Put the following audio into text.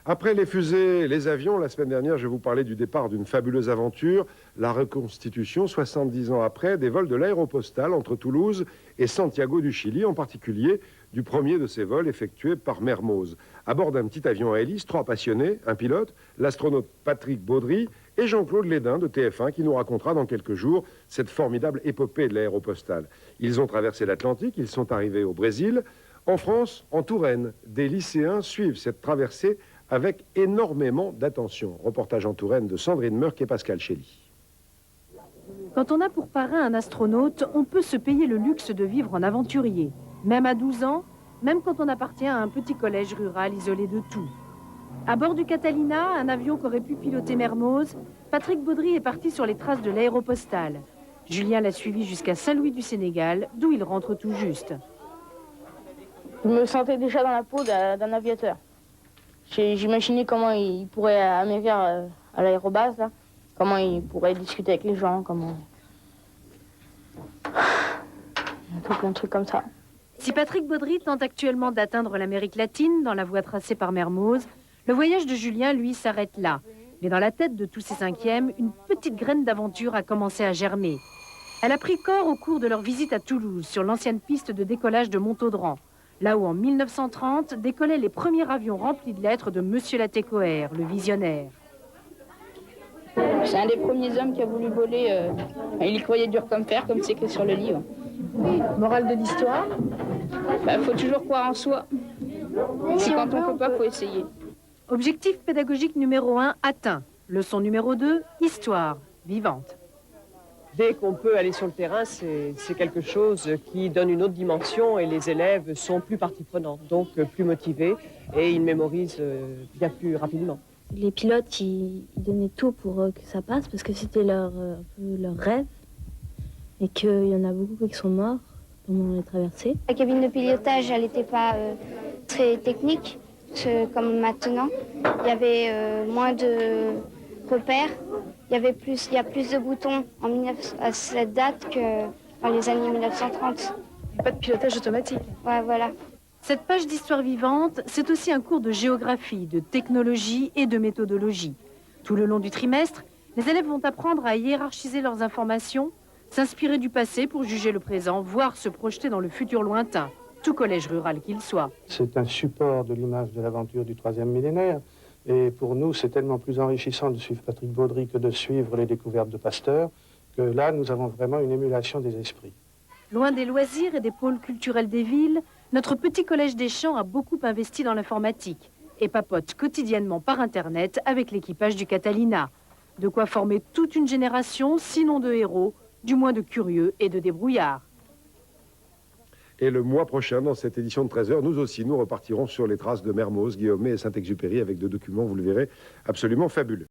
Après les fusées, les avions, la semaine dernière, je vous parlais du départ d'une fabuleuse aventure, la reconstitution, 70 ans après, des vols de l'Aéropostale entre Toulouse et Santiago du Chili, en particulier du premier de ces vols effectués par Mermoz. À bord d'un petit avion à hélice, 3 passionnés, un pilote, l'astronaute Patrick Baudry et Jean-Claude Lédin de TF1 qui nous racontera dans quelques jours cette formidable épopée de l'Aéropostale. Ils ont traversé l'Atlantique, ils sont arrivés au Brésil. En France, en Touraine, des lycéens suivent cette traversée avec énormément d'attention. Reportage en Touraine de Sandrine Meurck et Pascal Chély. Quand on a pour parrain un astronaute, on peut se payer le luxe de vivre en aventurier. Même à 12 ans, même quand on appartient à un petit collège rural isolé de tout. À bord du Catalina, un avion qu'aurait pu piloter Mermoz, Patrick Baudry est parti sur les traces de l'Aéropostale. Julien l'a suivi jusqu'à Saint-Louis du Sénégal, d'où il rentre tout juste. Je me sentais déjà dans la peau d'un aviateur. J'imaginais comment il pourrait amérir à l'aérobase, là. Comment il pourrait discuter avec les gens, comment... Un truc comme ça. Si Patrick Baudry tente actuellement d'atteindre l'Amérique latine dans la voie tracée par Mermoz, le voyage de Julien, lui, s'arrête là. Mais dans la tête de tous ces cinquièmes, une petite graine d'aventure a commencé à germer. Elle a pris corps au cours de leur visite à Toulouse, sur l'ancienne piste de décollage de Montaudran, là où en 1930 décollaient les premiers avions remplis de lettres de Monsieur Latécoère, le visionnaire. C'est un des premiers hommes qui a voulu voler. Il y croyait dur comme fer, comme c'est écrit sur le livre. Morale de l'histoire? Faut toujours croire en soi. Et quand on ne peut pas, faut essayer. Objectif pédagogique numéro 1 atteint. Leçon numéro 2, histoire vivante. Dès qu'on peut aller sur le terrain, c'est quelque chose qui donne une autre dimension et les élèves sont plus partie prenante, donc plus motivés et ils mémorisent bien plus rapidement. Les pilotes, ils donnaient tout pour que ça passe parce que c'était un peu leur rêve et qu'il y en a beaucoup qui sont morts pendant les traversées. La cabine de pilotage, elle n'était pas très technique comme maintenant. Il y avait moins de repères. Il y a plus de boutons à cette date que dans les années 1930. Pas de pilotage automatique. Ouais, voilà. Cette page d'histoire vivante, c'est aussi un cours de géographie, de technologie et de méthodologie. Tout le long du trimestre, les élèves vont apprendre à hiérarchiser leurs informations, s'inspirer du passé pour juger le présent, voire se projeter dans le futur lointain, tout collège rural qu'il soit. C'est un support de l'image de l'aventure du 3e millénaire. Et pour nous, c'est tellement plus enrichissant de suivre Patrick Baudry que de suivre les découvertes de Pasteur, que là, nous avons vraiment une émulation des esprits. Loin des loisirs et des pôles culturels des villes, notre petit collège des Champs a beaucoup investi dans l'informatique et papote quotidiennement par Internet avec l'équipage du Catalina. De quoi former toute une génération, sinon de héros, du moins de curieux et de débrouillards. Et le mois prochain, dans cette édition de 13h, nous aussi, nous repartirons sur les traces de Mermoz, Guillaumet et Saint-Exupéry avec 2 documents, vous le verrez, absolument fabuleux.